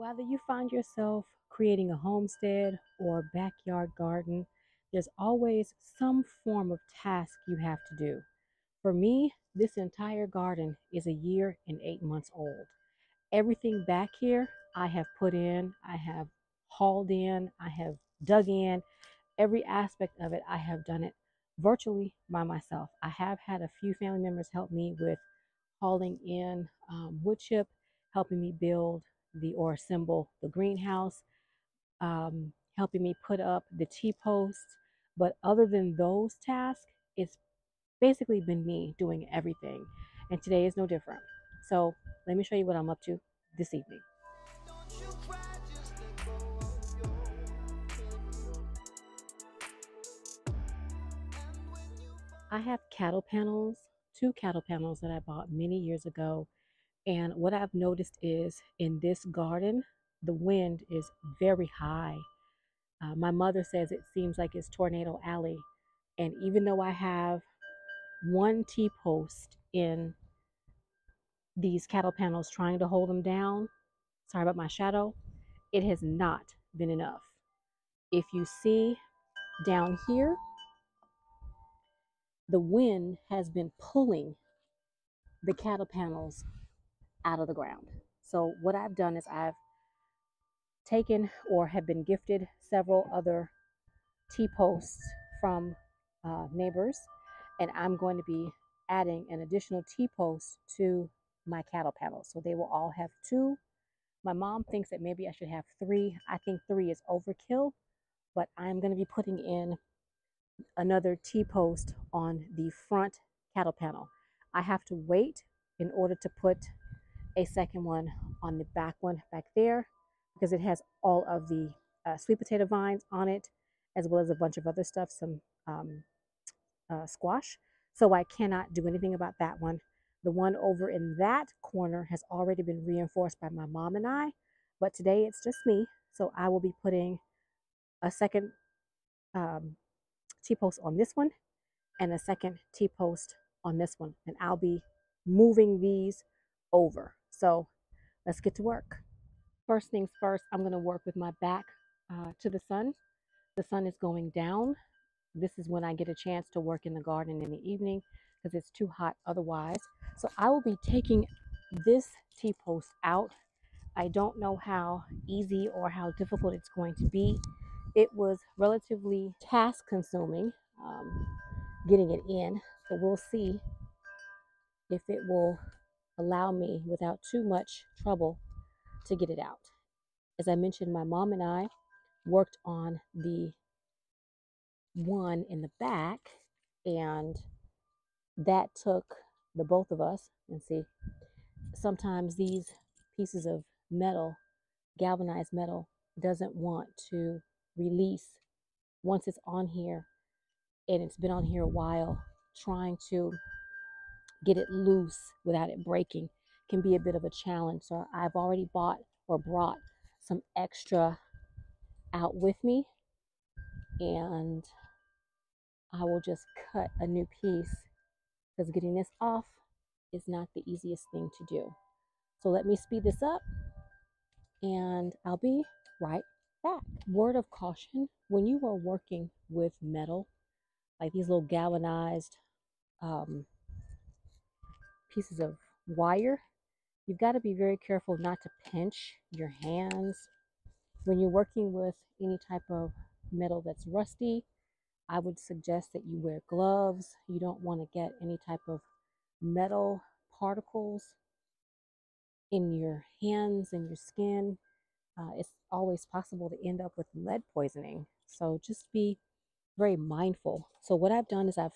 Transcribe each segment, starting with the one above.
Whether you find yourself creating a homestead or backyard garden, there's always some form of task you have to do. For me, this entire garden is a year and 8 months old. Everything back here I have put in, I have hauled in, I have dug in. Every aspect of it, I have done it virtually by myself. I have had a few family members help me with hauling in wood chip, helping me build or assemble the greenhouse, helping me put up the T-posts. But other than those tasks, it's basically been me doing everything. And today is no different. So let me show you what I'm up to this evening. I have cattle panels, two cattle panels that I bought many years ago. And what I've noticed is in this garden, the wind is very high. My mother says it seems like it's Tornado Alley. And even though I have one T post in these cattle panels trying to hold them down, sorry about my shadow, it has not been enough. If you see down here, the wind has been pulling the cattle panels out of the ground. So what I've done is I've taken or have been gifted several other T-posts from neighbors, and I'm going to be adding an additional T-post to my cattle panels. So they will all have two. My mom thinks that maybe I should have three. I think three is overkill, but I'm going to be putting in another T-post on the front cattle panel. I have to wait in order to put a second one on the back one back there because it has all of the sweet potato vines on it, as well as a bunch of other stuff, some squash. So I cannot do anything about that one. The one over in that corner has already been reinforced by my mom and I, but today it's just me. So I will be putting a second um, T-post on this one and a second T-post on this one. And I'll be moving these over. So let's get to work. First things first, I'm going to work with my back to the sun. The sun is going down. This is when I get a chance to work in the garden in the evening because it's too hot otherwise. So I will be taking this T-post out. I don't know how easy or how difficult it's going to be. It was relatively task consuming getting it in. So we'll see if it will allow me without too much trouble to get it out. As I mentioned, my mom and I worked on the one in the back, and that took the both of us. And see, sometimes these pieces of metal, galvanized metal, doesn't want to release once it's on here, and it's been on here a while. Trying to get it loose without it breaking can be a bit of a challenge. So I've already bought or brought some extra out with me, and I will just cut a new piece because getting this off is not the easiest thing to do. So let me speed this up and I'll be right back. Word of caution, when you are working with metal, like these little galvanized pieces of wire, you've got to be very careful not to pinch your hands. When you're working with any type of metal that's rusty, I would suggest that you wear gloves. You don't want to get any type of metal particles in your hands and your skin. It's always possible to end up with lead poisoning. So just be very mindful. So what I've done is I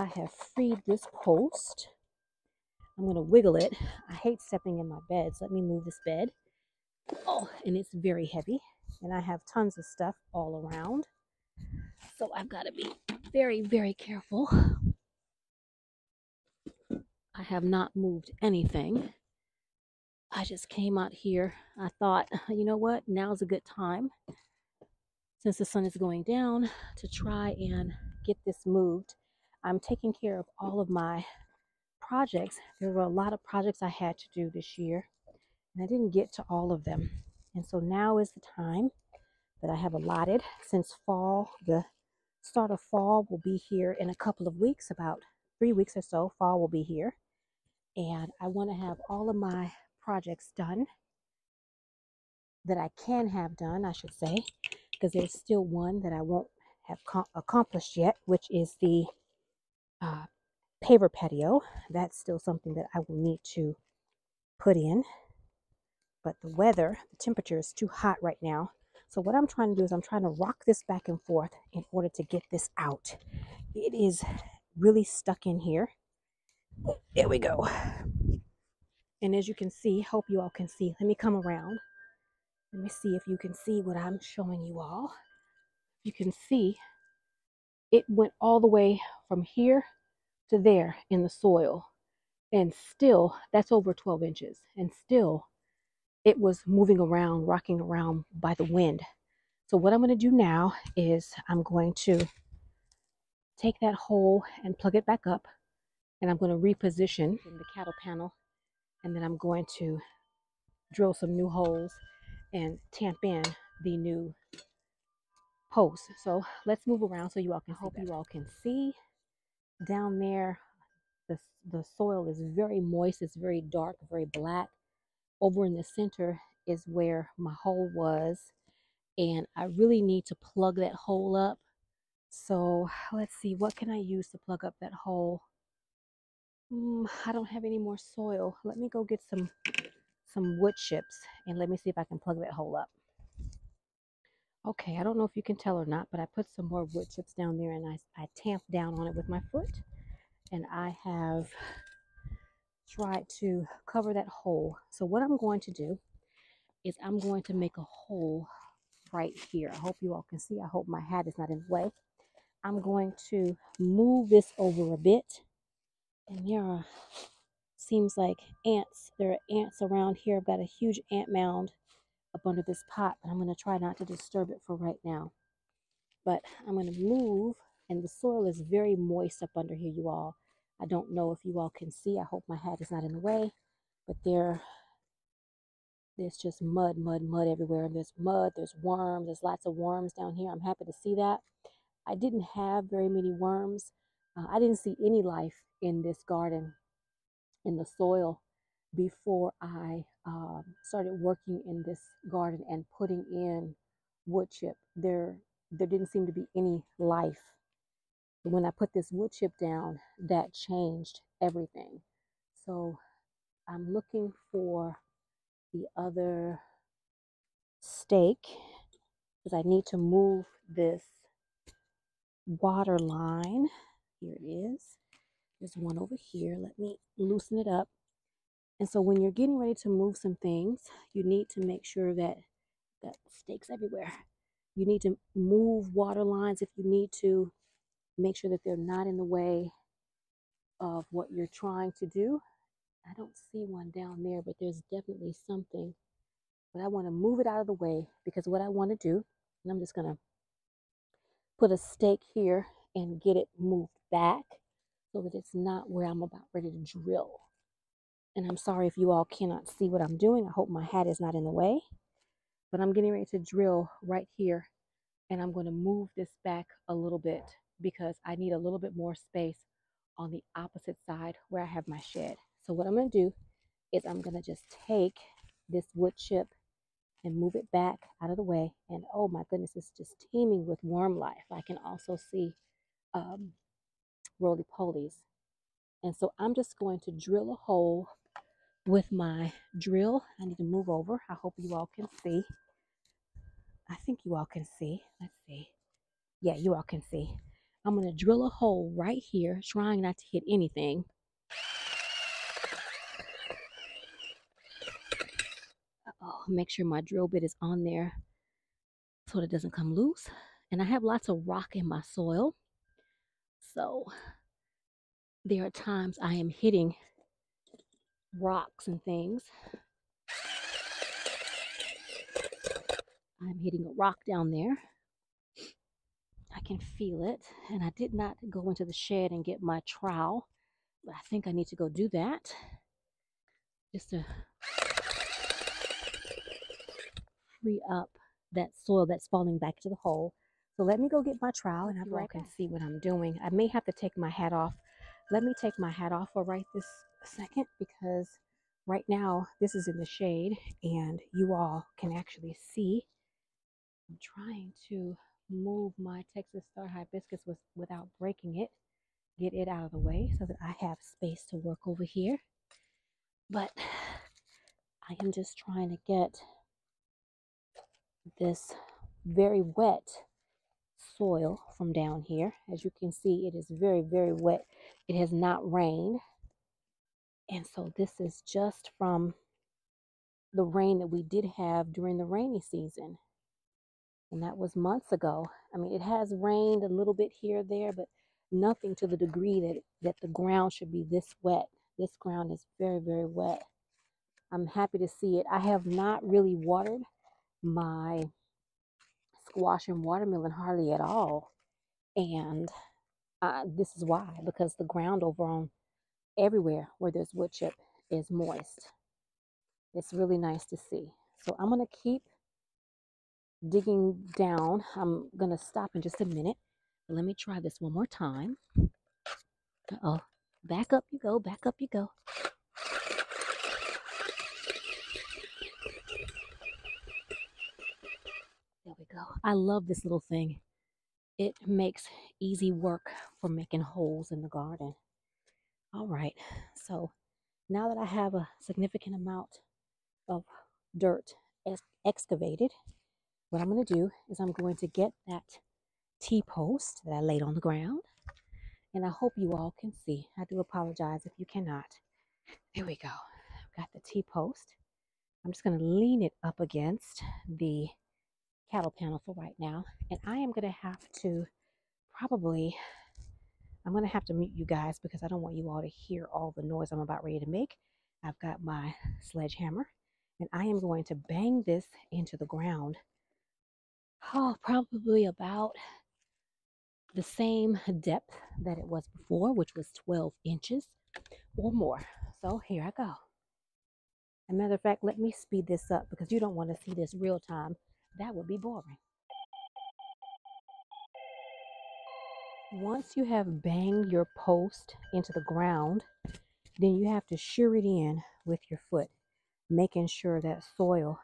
have freed this post. I'm going to wiggle it. I hate stepping in my bed, so let me move this bed. Oh, and it's very heavy, and I have tons of stuff all around. So I've got to be very, very careful. I have not moved anything. I just came out here. I thought, you know what? Now's a good time, since the sun is going down, to try and get this moved. I'm taking care of all of my projects. There were a lot of projects I had to do this year, and I didn't get to all of them. And so now is the time that I have allotted, since fall, the start of fall will be here in a couple of weeks, about 3 weeks or so. Fall will be here, and I want to have all of my projects done that I can have done, I should say, because there's still one that I won't have accomplished yet, which is the uh, paver patio. That's still something that I will need to put in, but the temperature is too hot right now. So what I'm trying to do is I'm trying to rock this back and forth in order to get this out. It is really stuck in here. There we go. And as you can see, hope you all can see. Let me come around. Let me see if you can see what I'm showing you all. You can see it went all the way from here to there in the soil. And still, that's over 12 inches. And still, it was moving around, rocking around by the wind. So what I'm going to do now is I'm going to take that hole and plug it back up. And I'm going to reposition in the cattle panel. And then I'm going to drill some new holes and tamp in the new posts. So let's move around so you all can see. I hope you all can see down there. The soil is very moist. It's very dark, very black. Over in the center is where my hole was, and I really need to plug that hole up. So let's see, what can I use to plug up that hole? I don't have any more soil. Let me go get some wood chips and let me see if I can plug that hole up. Okay, I don't know if you can tell or not, but I put some more wood chips down there, and I tamped down on it with my foot, and I have tried to cover that hole. So what I'm going to do is I'm going to make a hole right here. I hope you all can see. I hope my hat is not in the way. I'm going to move this over a bit, and there are, seems like ants. There are ants around here. I've got a huge ant mound up under this pot, but I'm going to try not to disturb it for right now. But I'm going to move, and the soil is very moist up under here, you all. I don't know if you all can see. I hope my hat is not in the way, but there's just mud everywhere. There's mud, there's worms, there's lots of worms down here. I'm happy to see that. I didn't have very many worms. I didn't see any life in this garden, in the soil, before I started working in this garden and putting in wood chip. There didn't seem to be any life. When I put this wood chip down, that changed everything. So I'm looking for the other stake because I need to move this water line. Here it is. There's one over here. Let me loosen it up. And so when you're getting ready to move some things, you need to make sure that stakes everywhere. You need to move water lines if you need to. Make sure that they're not in the way of what you're trying to do. I don't see one down there, but there's definitely something. But I want to move it out of the way because what I want to do, and I'm just going to put a stake here and get it moved back so that it's not where I'm about ready to drill. And I'm sorry if you all cannot see what I'm doing. I hope my hat is not in the way. But I'm getting ready to drill right here. And I'm going to move this back a little bit because I need a little bit more space on the opposite side where I have my shed. So what I'm going to do is I'm going to just take this wood chip and move it back out of the way. And oh my goodness, it's just teeming with worm life. I can also see roly-polies. And so I'm just going to drill a hole with my drill. I need to move over. I hope you all can see. I think you all can see. Let's see. Yeah, you all can see. I'm going to drill a hole right here, trying not to hit anything. Make sure my drill bit is on there so it doesn't come loose. And I have lots of rock in my soil. So there are times I am hitting rocks and things. I'm hitting a rock down there. I can feel it. And I did not go into the shed and get my trowel, but I think I need to go do that. Just to free up that soil that's falling back to the hole. So let me go get my trowel and you all can see what I'm doing. I may have to take my hat off. Let me take my hat off for right this second, because right now this is in the shade and you all can actually see. I'm trying to move my Texas Star Hibiscus without breaking it, get it out of the way so that I have space to work over here. But I am just trying to get this very wet soil from down here. As you can see, it is very, very wet. It has not rained. And so this is just from the rain that we did have during the rainy season. And that was months ago. I mean, it has rained a little bit here or there, but nothing to the degree that the ground should be this wet. This ground is very, very wet. I'm happy to see it. I have not really watered my squash and watermelon hardly at all. And this is why, because the ground over on everywhere where there's wood chip is moist. It's really nice to see. So I'm going to keep digging down. I'm going to stop in just a minute. Let me try this one more time. Uh-oh. Back up you go. Back up you go. There we go. I love this little thing. It makes easy work for making holes in the garden. All right. So now that I have a significant amount of dirt excavated, what I'm going to do is I'm going to get that T-post that I laid on the ground. And I hope you all can see. I do apologize if you cannot. There we go. I've got the T-post. I'm just going to lean it up against the cattle panel for right now. And I am going to have to I'm going to have to mute you guys because I don't want you all to hear all the noise I'm about ready to make. I've got my sledgehammer and I am going to bang this into the ground. Oh, probably about the same depth that it was before, which was 12 inches or more. So here I go. As a matter of fact, let me speed this up because you don't want to see this real time. That would be boring. Once you have banged your post into the ground, then you have to shear it in with your foot, making sure that soil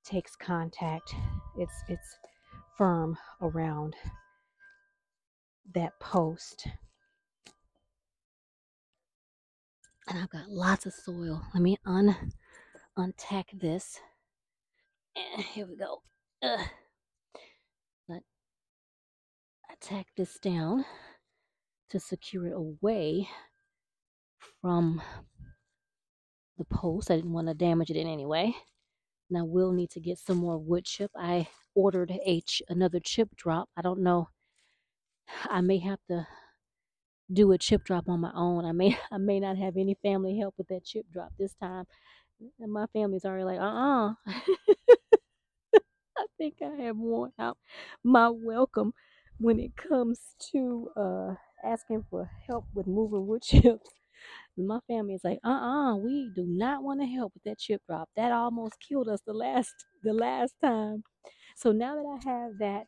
takes contact. It's firm around that post. And I've got lots of soil. Let me untack this. And here we go. Let I tack this down to secure it away from the post. I didn't want to damage it in any way. And I will need to get some more wood chip. I ordered another chip drop. I don't know. I may have to do a chip drop on my own. I may not have any family help with that chip drop this time. And my family's already like, I think I have worn out my welcome when it comes to asking for help with moving wood chips. My family is like, we do not want to help with that chip drop. That almost killed us the last time. So now that I have that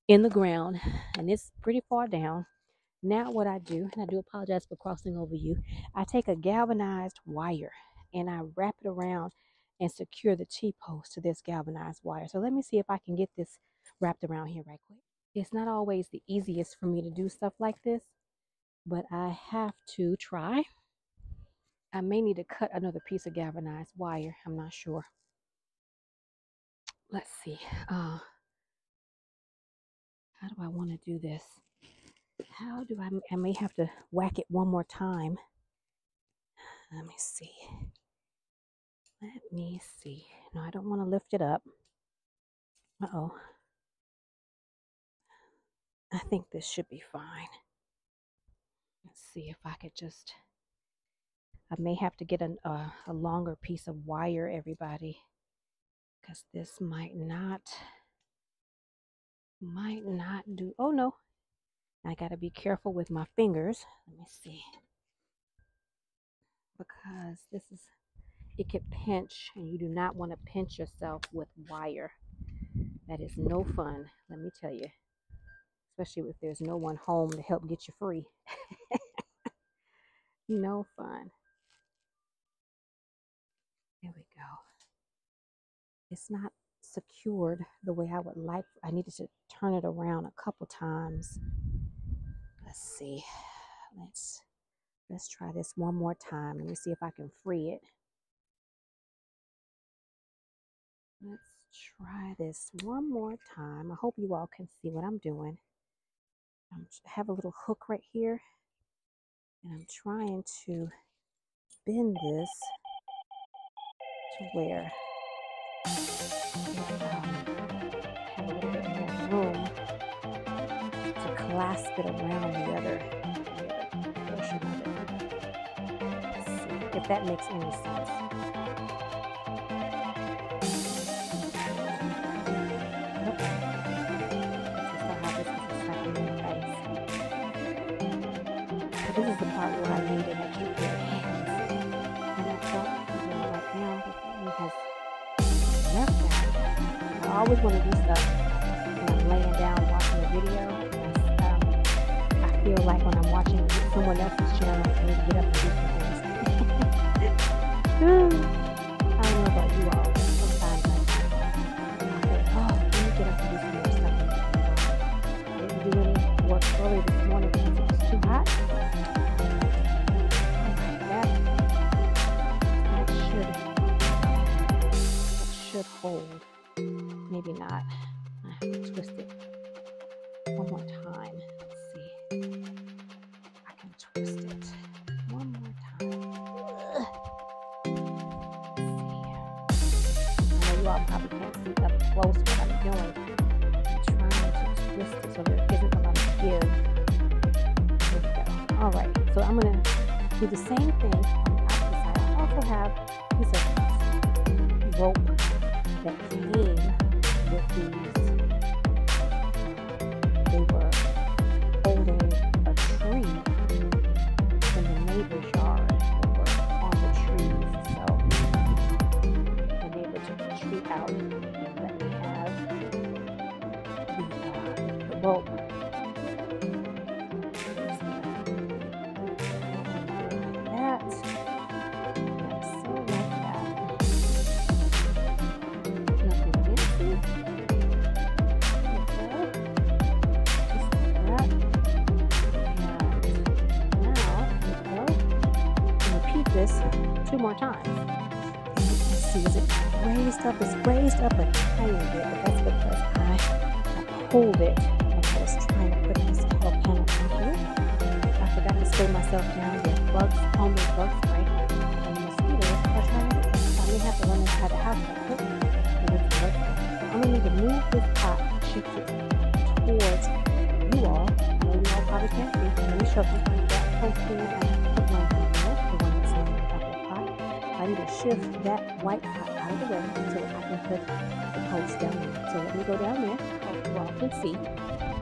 in the ground and it's pretty far down, now what I do, and I do apologize for crossing over you, I take a galvanized wire and I wrap it around and secure the T-post to this galvanized wire. So let me see if I can get this wrapped around here right quick. It's not always the easiest for me to do stuff like this, but I have to try. I may need to cut another piece of galvanized wire. I'm not sure. Let's see. How do I want to do this? I may have to whack it one more time. Let me see. Let me see. No, I don't want to lift it up. Uh-oh. I think this should be fine. Let's see if I could just... I may have to get a longer piece of wire, everybody, because this might not do... Oh, no. I got to be careful with my fingers. Let me see. Because this is it could pinch, and you do not want to pinch yourself with wire. That is no fun, let me tell you, especially if there's no one home to help get you free. No fun. There we go. It's not secured the way I would like. I needed to turn it around a couple times. Let's see. Let's try this one more time. Let me see if I can free it. Let's try this one more time. I hope you all can see what I'm doing. I have a little hook right here, and I'm trying to bend this to where have a little bit more room to clasp it around the other portion of it. Let's see if that makes any sense. This is the part where I need an extra pair of hands. And I felt right now that he has left that. I always want to do stuff when I'm laying down watching a video. I feel like when I'm watching someone else's channel, I need to get up and do some things. I don't know about you all, but sometimes I think, oh, let me get up and do some more stuff. I didn't do any work early this morning because it was too hot. Should hold. Maybe not. I have to twist it one more time. Let's see. I can twist it one more time. Let's see. I know you all probably can't see up close what I'm doing. I'm trying to twist it so there isn't a lot of give. There we go. Alright, so I'm going to do the same thing on the opposite side. I also have a piece of rope that came with these. They were holding a tree in the neighbor's yard. They were on the trees, so the neighbor took the tree out and let me have the rope. Two more times. Let's see, is it raised up? It's raised up a tiny bit, but that's because I pulled it when I was trying to put this metal panel in here. I forgot to spray myself down with bugs, homemade bug spray, and the mosquitoes are trying to get me. So I may have to run inside the house real quick to get some work. I'm going to need to move this pot and shift it towards you all. I know you all probably can't see. Let me show you. That posting and put one in there, the one that's on the top of the pot. I need to shift that white pot out of the way so I can put the post down there. So let me go down there. So you all can see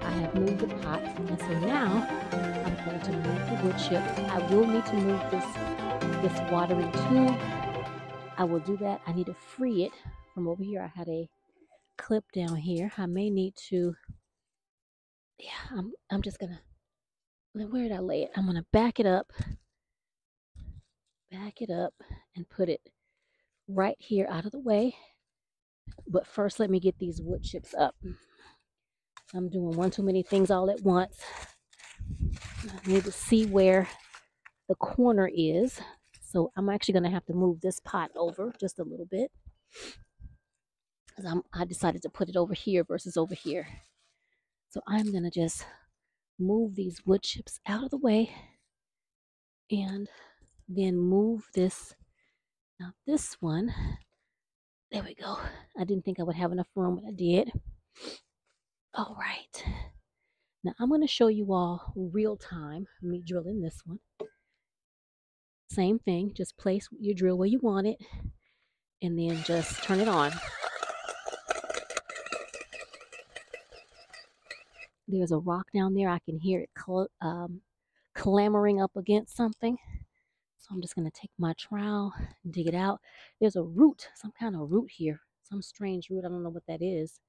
I have moved the pot, and so now I'm going to move the wood chip. I will need to move this watering tube. I will do that. I need to free it from over here. I had a clip down here. I may need to, yeah, I'm just gonna, where did I lay it? I'm gonna back it up and put it right here out of the way. But first, let me get these wood chips up. I'm doing one too many things all at once. I need to see where the corner is. So I'm actually going to have to move this pot over just a little bit. Because I decided to put it over here versus over here. So I'm going to just move these wood chips out of the way. And then move this. Now this one. There we go. I didn't think I would have enough room, but I did. All right. Now I'm going to show you all real time me drilling this one. Same thing, just place your drill where you want it and then just turn it on. There's a rock down there. I can hear it clamoring up against something. So I'm just going to take my trowel, dig it out. There's a root, some kind of root here, some strange root. I don't know what that is.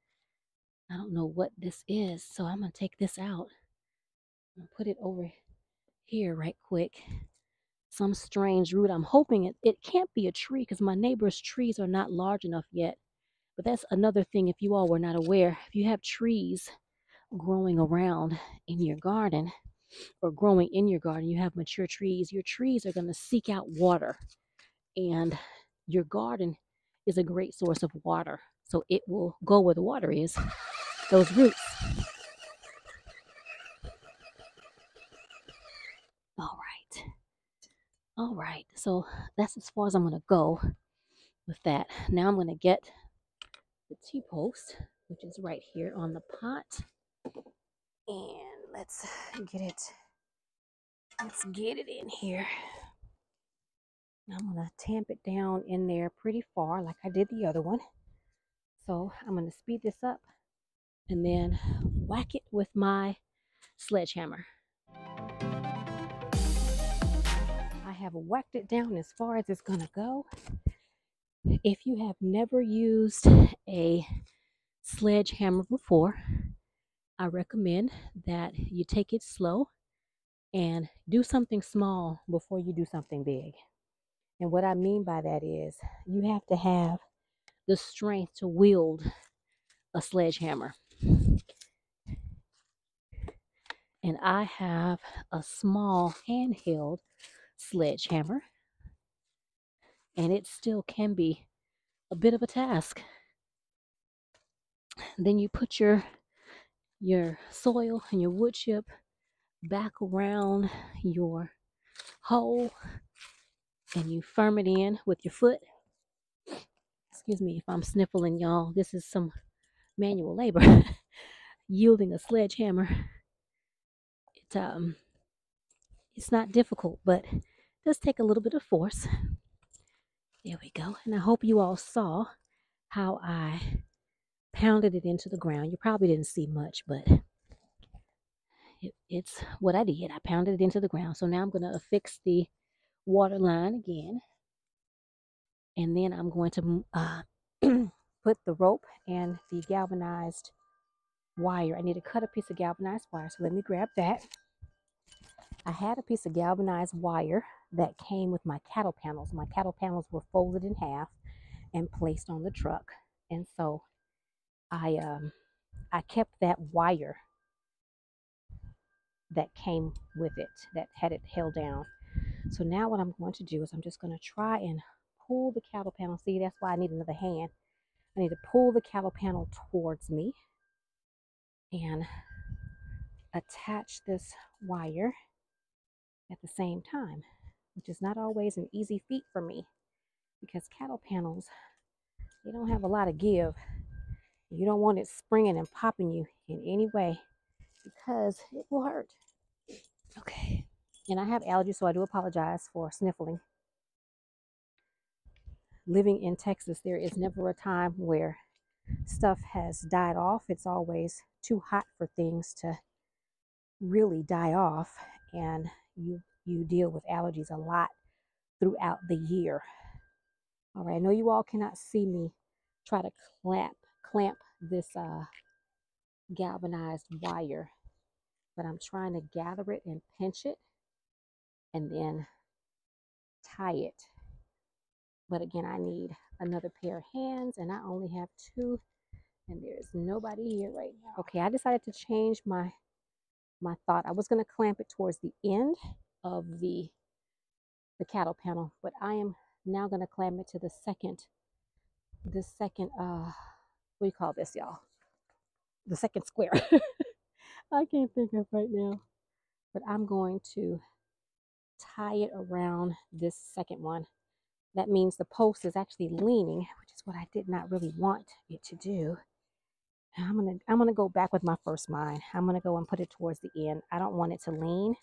I don't know what this is. So I'm going to take this out and put it over here right quick. Some strange root. I'm hoping it can't be a tree because my neighbor's trees are not large enough yet. But that's another thing, if you all were not aware. If you have trees growing around in your garden or growing in your garden, you have mature trees, your trees are going to seek out water. And your garden is a great source of water. So it will go where the water is, those roots. All right. All right. So that's as far as I'm going to go with that. Now I'm going to get the T-post, which is right here on the pot. And let's get it in here. I'm going to tamp it down in there pretty far like I did the other one. So I'm going to speed this up and then whack it with my sledgehammer. I have whacked it down as far as it's going to go. If you have never used a sledgehammer before, I recommend that you take it slow and do something small before you do something big. And what I mean by that is you have to have the strength to wield a sledgehammer. And I have a small handheld sledgehammer, and it still can be a bit of a task. Then you put your soil and your wood chip back around your hole and you firm it in with your foot. Excuse me if I'm sniffling, y'all. This is some manual labor. Yielding a sledgehammer. It's not difficult, but it does take a little bit of force. There we go. And I hope you all saw how I pounded it into the ground. You probably didn't see much, but it's what I did. I pounded it into the ground. So now I'm going to affix the water line again. And then I'm going to put the rope and the galvanized wire. I need to cut a piece of galvanized wire, so let me grab that. I had a piece of galvanized wire that came with my cattle panels. My cattle panels were folded in half and placed on the truck. And so I kept that wire that came with it, that had it held down. So now what I'm going to do is I'm just going to try and pull the cattle panel. See, that's why I need another hand. I need to pull the cattle panel towards me and attach this wire at the same time, which is not always an easy feat for me because cattle panels, they don't have a lot of give. You don't want it springing and popping you in any way because it will hurt. Okay. And I have allergies, so I do apologize for sniffling. Living in Texas, there is never a time where stuff has died off. It's always too hot for things to really die off, and you deal with allergies a lot throughout the year. All right, I know you all cannot see me try to clamp this galvanized wire, but I'm trying to gather it and pinch it and then tie it. But again, I need another pair of hands, and I only have two, and there's nobody here right now. Okay, I decided to change my thought. I was going to clamp it towards the end of the cattle panel, but I am now going to clamp it to the second what do you call this, y'all? The second square. I can't think of right now, but I'm going to tie it around this second one. That means the post is actually leaning, which is what I did not really want it to do. I'm gonna go back with my first mind. I'm gonna go and put it towards the end. I don't want it to lean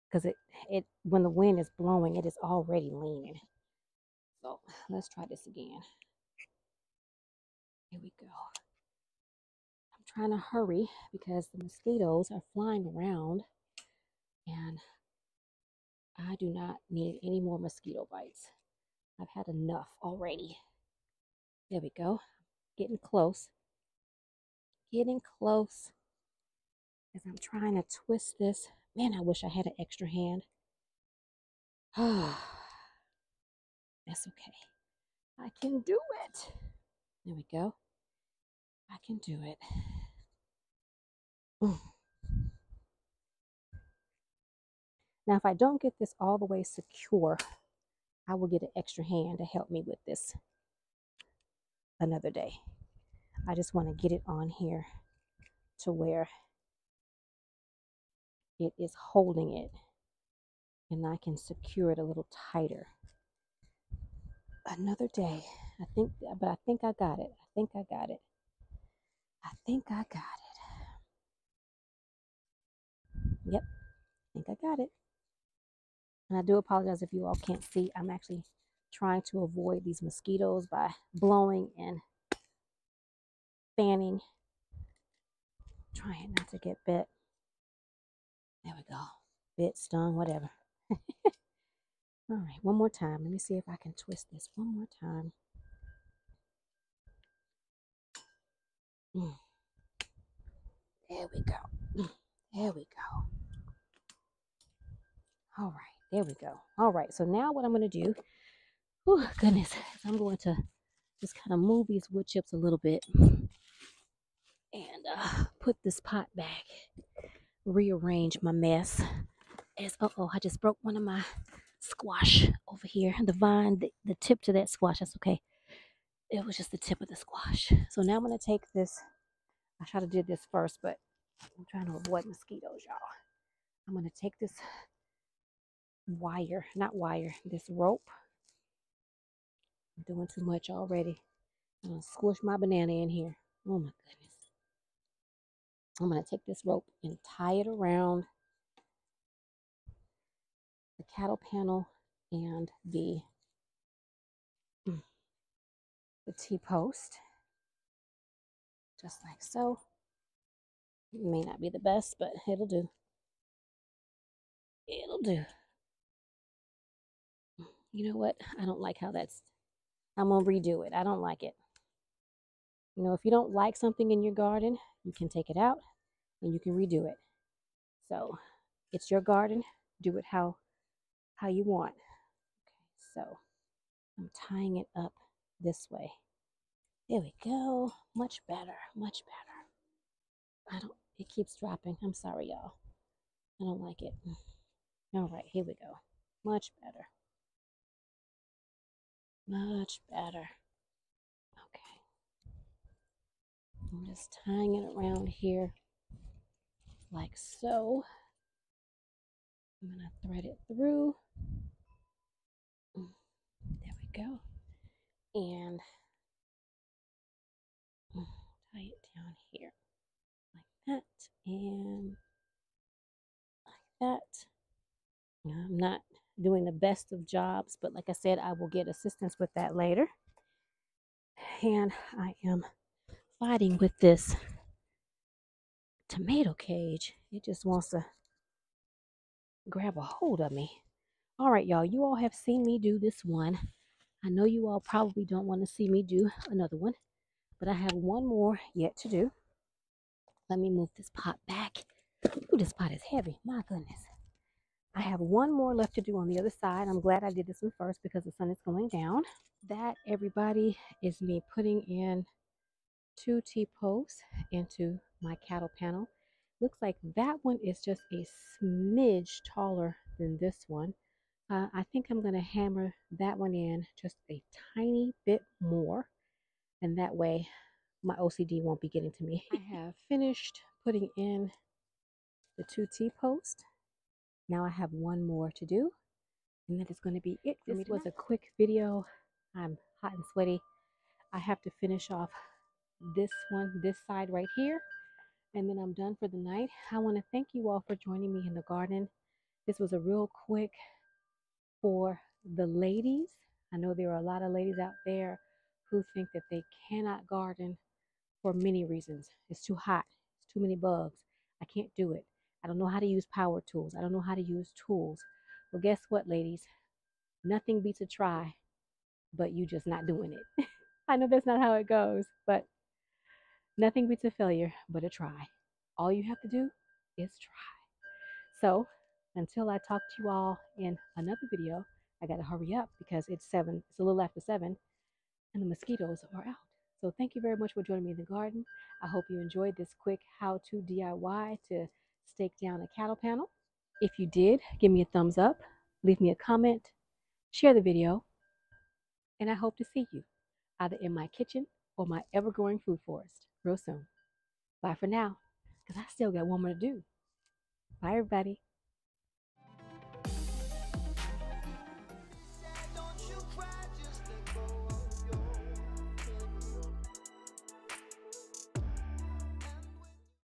because it when the wind is blowing, it is already leaning. So let's try this again. Here we go. I'm trying to hurry because the mosquitoes are flying around, and I do not need any more mosquito bites. I've had enough already. There we go. Getting close. Getting close. As I'm trying to twist this. Man, I wish I had an extra hand. That's okay. I can do it. There we go. I can do it. Now, if I don't get this all the way secure, I will get an extra hand to help me with this another day. I just want to get it on here to where it is holding it and I can secure it a little tighter. Another day. I think I got it. I think I got it. I think I got it. Yep, I think I got it. And I do apologize if you all can't see. I'm actually trying to avoid these mosquitoes by blowing and fanning. Trying not to get bit. There we go. Bit, stung, whatever. All right, one more time. Let me see if I can twist this one more time. There we go. There we go. All right, there we go. All right, so now what I'm going to do, oh goodness, I'm going to just kind of move these wood chips a little bit and put this pot back, rearrange my mess. As I just broke one of my squash over here. The vine, the tip to that squash, that's okay. It was just the tip of the squash. So now I'm going to take this. I try to do this first, but I'm trying to avoid mosquitoes, y'all. I'm going to take this this rope. I'm doing too much already. I'm going to squish my banana in here. Oh my goodness. I'm going to take this rope and tie it around the cattle panel and the T-post. Just like so. It may not be the best, but it'll do. It'll do. You know what? I don't like how that's... I'm going to redo it. I don't like it. You know, if you don't like something in your garden, you can take it out and you can redo it. So it's your garden. Do it how you want. Okay, so I'm tying it up this way. There we go. Much better. Much better. It keeps dropping. I'm sorry, y'all. I don't like it. All right, here we go. Much better. Much better. Okay. I'm just tying it around here like so. I'm going to thread it through. There we go. And tie it down here like that and like that. Now, I'm not doing the best of jobs, but like I said, I will get assistance with that later. And I am fighting with this tomato cage. It just wants to grab a hold of me. All right, y'all, you all have seen me do this one. I know you all probably don't want to see me do another one, but I have one more yet to do. Let me move this pot back. Ooh, this pot is heavy. My goodness. I have one more left to do on the other side. I'm glad I did this one first because the sun is going down. That, everybody, is me putting in 2 T-posts into my cattle panel. Looks like that one is just a smidge taller than this one. I think I'm going to hammer that one in just a tiny bit more, and that way my OCD won't be getting to me. I have finished putting in the 2 T-posts. Now I have one more to do, and that is going to be it for me. This was a quick video. I'm hot and sweaty. I have to finish off this side right here, and then I'm done for the night. I want to thank you all for joining me in the garden. This was a real quick for the ladies. I know there are a lot of ladies out there who think that they cannot garden for many reasons. It's too hot. It's too many bugs. I can't do it. I don't know how to use power tools. I don't know how to use tools. Well, guess what, ladies? Nothing beats a try, but you just not doing it. I know that's not how it goes, but nothing beats a failure but a try. All you have to do is try. So until I talk to you all in another video, I gotta hurry up because it's 7, it's a little after 7, and the mosquitoes are out. So thank you very much for joining me in the garden. I hope you enjoyed this quick how-to DIY to stake down a cattle panel. If you did, give me a thumbs up, leave me a comment, share the video, and I hope to see you either in my kitchen or my ever-growing food forest real soon. Bye for now, because I still got one more to do. Bye, everybody.